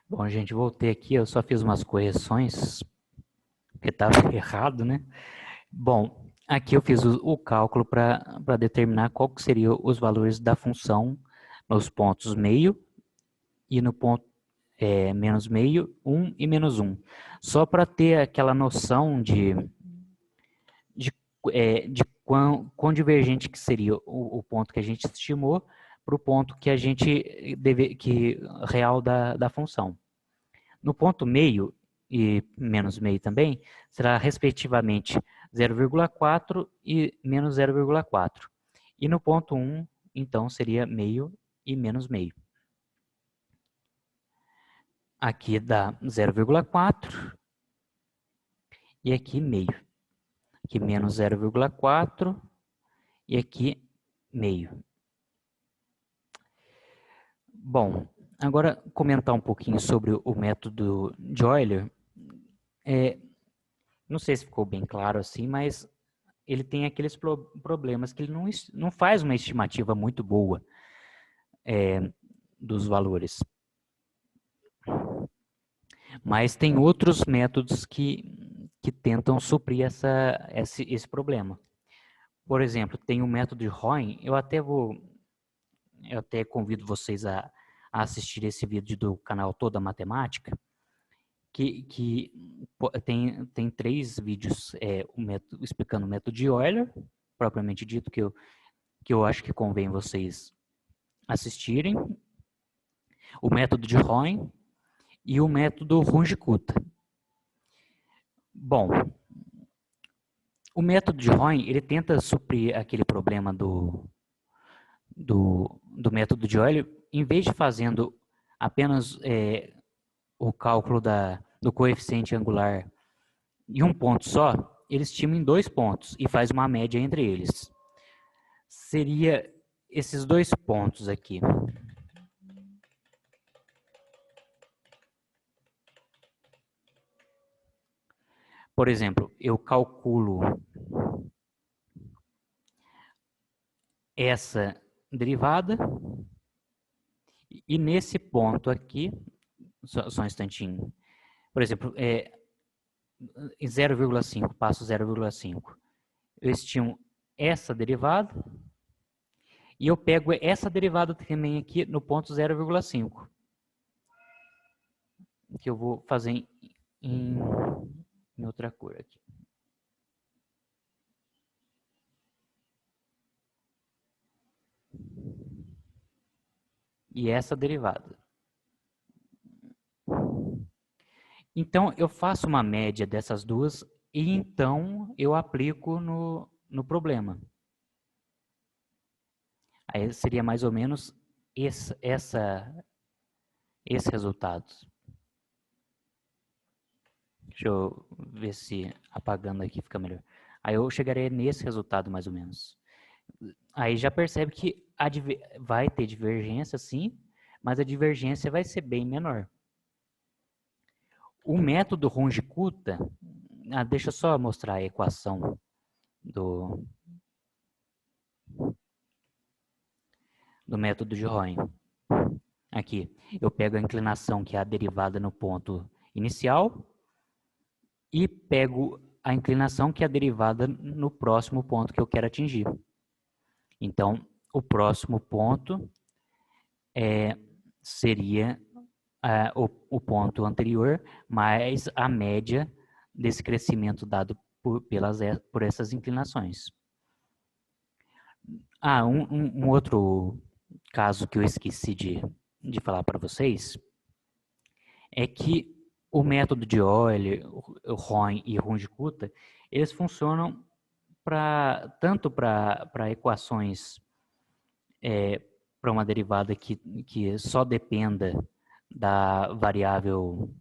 Bom, gente, voltei aqui, eu só fiz umas correções, porque estava errado, né? Bom, aqui eu fiz o cálculo para determinar qual que seriam os valores da função nos pontos meio e no ponto menos meio, 1 e menos 1. Só para ter aquela noção de, de quão divergente que seria o ponto que a gente estimou para o ponto que a gente real da função. No ponto meio e menos meio também, será respectivamente 0,4 e menos 0,4. E no ponto 1, então, seria meio e menos meio. Aqui dá 0,4 e aqui meio. Aqui menos 0,4 e aqui meio. Bom, agora comentar um pouquinho sobre o método de Euler. Não sei se ficou bem claro assim, mas ele tem aqueles problemas que ele não faz uma estimativa muito boa dos valores. Mas tem outros métodos que tentam suprir esse problema. Por exemplo, tem o método de Roy, eu até convido vocês a assistir esse vídeo do canal Toda Matemática, que tem 3 vídeos explicando o método de Euler, propriamente dito, que eu acho que convém vocês assistirem, o método de Roy e o método Runge-Kutta. Bom, o método de Roy, ele tenta suprir aquele problema do método de Euler, em vez de fazendo apenas o cálculo do coeficiente angular em um ponto só, ele estima em 2 pontos e faz uma média entre eles. Seria esses 2 pontos aqui. Por exemplo, eu calculo essa derivada e nesse ponto aqui, só um instantinho, por exemplo, em 0,5, passo 0,5, eu estimo essa derivada e eu pego essa derivada também aqui no ponto 0,5, que eu vou fazer em outra cor aqui. E essa derivada. Então, eu faço uma média dessas duas e então eu aplico no problema. Aí seria mais ou menos esses resultados. Deixa eu ver se apagando aqui fica melhor. Aí eu chegarei nesse resultado mais ou menos. Aí já percebe que vai ter divergência sim, mas a divergência vai ser bem menor. O método Runge-Kutta, deixa eu só mostrar a equação do método de Roy. Aqui, eu pego a inclinação, que é a derivada no ponto inicial, e pego a inclinação, que é a derivada no próximo ponto que eu quero atingir. Então, o próximo ponto seria o ponto anterior, mais a média desse crescimento dado por essas inclinações. Um outro caso que eu esqueci de falar para vocês é que o método de Euler, o Roy e Runge-Kutta, eles funcionam tanto para equações para uma derivada que só dependa da variável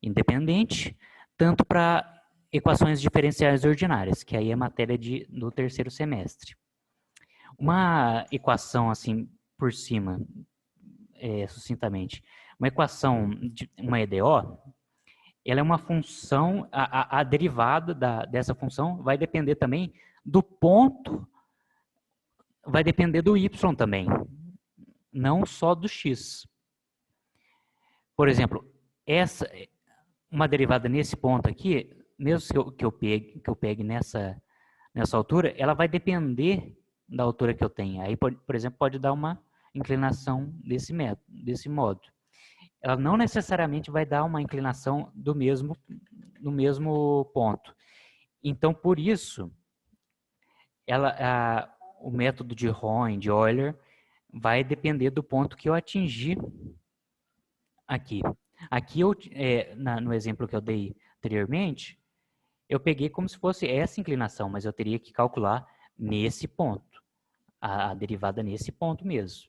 independente, tanto para equações diferenciais ordinárias, que aí é matéria do terceiro semestre. Uma equação assim por cima, sucintamente, uma equação de uma EDO, ela é uma função, a derivada dessa função vai depender também do ponto, vai depender do y também, não só do x. Por exemplo, uma derivada nesse ponto aqui, mesmo que eu pegue nessa altura, ela vai depender da altura que eu tenho. Aí, por exemplo, pode dar uma inclinação desse modo. Ela não necessariamente vai dar uma inclinação no mesmo ponto. Então, por isso, o método de Roy, de Euler, vai depender do ponto que eu atingir aqui. Aqui, no exemplo que eu dei anteriormente, eu peguei como se fosse essa inclinação, mas eu teria que calcular nesse ponto, a derivada nesse ponto mesmo.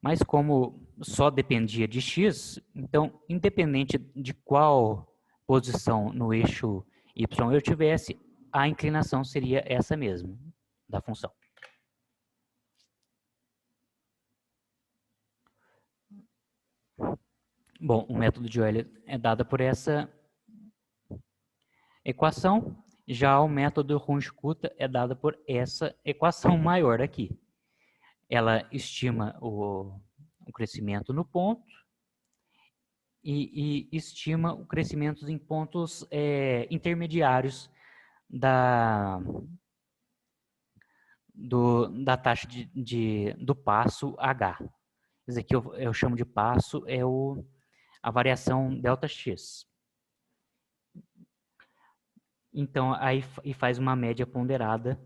Mas como só dependia de x, então, independente de qual posição no eixo y eu tivesse, a inclinação seria essa mesma, da função. Bom, o método de Euler é dado por essa equação, já o método Runge-Kutta é dado por essa equação maior aqui. Ela estima o crescimento no ponto e estima o crescimento em pontos intermediários da taxa do passo H. Isso aqui eu chamo de passo, a variação ΔX. Então, aí faz uma média ponderada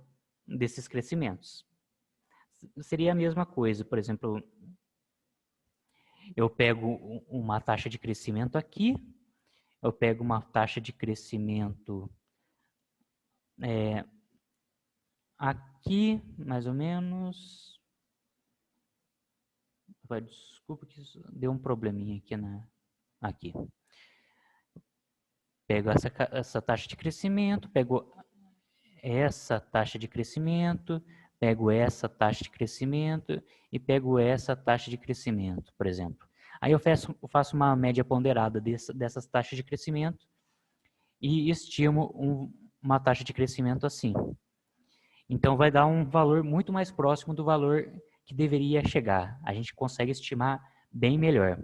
desses crescimentos. Seria a mesma coisa, por exemplo, eu pego uma taxa de crescimento aqui, eu pego uma taxa de crescimento aqui, mais ou menos. Desculpa que isso deu um probleminha aqui. Pego essa taxa de crescimento, pego essa taxa de crescimento, pego essa taxa de crescimento e pego essa taxa de crescimento, por exemplo. Aí eu faço uma média ponderada dessas taxas de crescimento e estimo uma taxa de crescimento assim. Então vai dar um valor muito mais próximo do valor que deveria chegar. A gente consegue estimar bem melhor.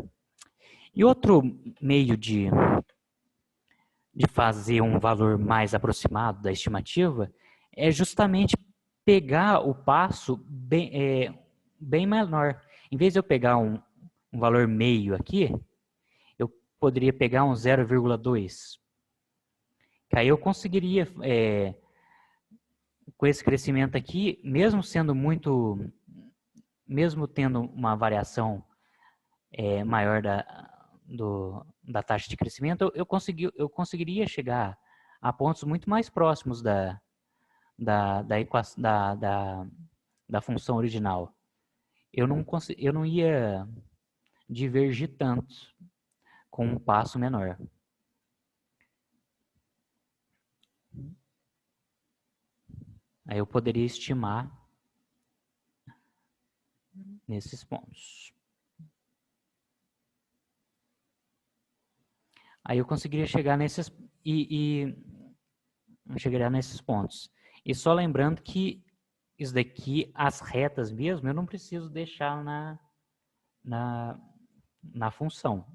E outro meio de fazer um valor mais aproximado da estimativa é justamente pegar o passo bem menor. Em vez de eu pegar um valor meio aqui, eu poderia pegar um 0,2. Que aí eu conseguiria, com esse crescimento aqui, mesmo tendo uma variação maior da taxa de crescimento, eu conseguiria chegar a pontos muito mais próximos da função original. Eu não ia divergir tanto com um passo menor. Aí eu poderia estimar nesses pontos. Aí eu conseguiria chegar nesses chegaria nesses pontos. E só lembrando que isso daqui, as retas mesmo, eu não preciso deixar na função,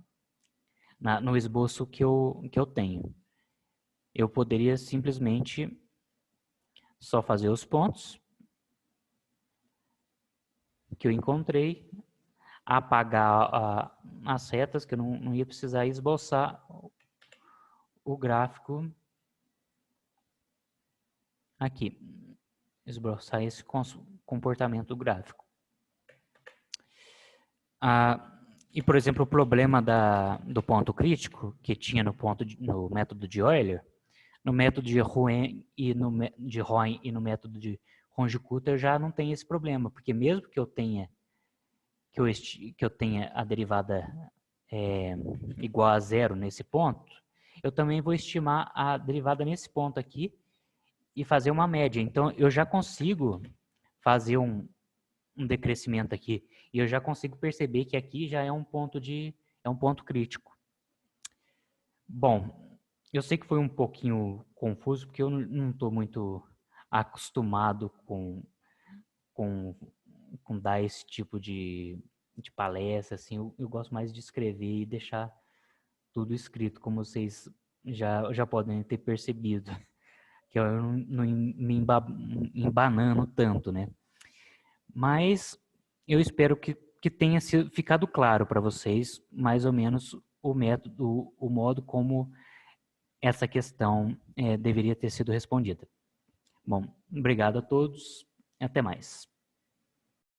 no esboço que eu tenho. Eu poderia simplesmente só fazer os pontos que eu encontrei, apagar as retas, que eu não ia precisar esboçar o gráfico aqui, esboçar esse comportamento gráfico. E, por exemplo, o problema do ponto crítico, que tinha no método de Euler, no método de Roy e no método de Runge-Kutta eu já não tenho esse problema, porque mesmo que eu tenha a derivada igual a zero nesse ponto, eu também vou estimar a derivada nesse ponto aqui e fazer uma média. Então, eu já consigo fazer um decrescimento aqui e eu já consigo perceber que aqui já é um ponto crítico. Bom, eu sei que foi um pouquinho confuso, porque eu não estou muito acostumado com dar esse tipo de de palestra, assim, eu gosto mais de escrever e deixar tudo escrito, como vocês já podem ter percebido, que eu não me embanando tanto, né? Mas eu espero que tenha ficado claro para vocês, mais ou menos, o método, o modo como essa questão deveria ter sido respondida. Bom, obrigado a todos, até mais.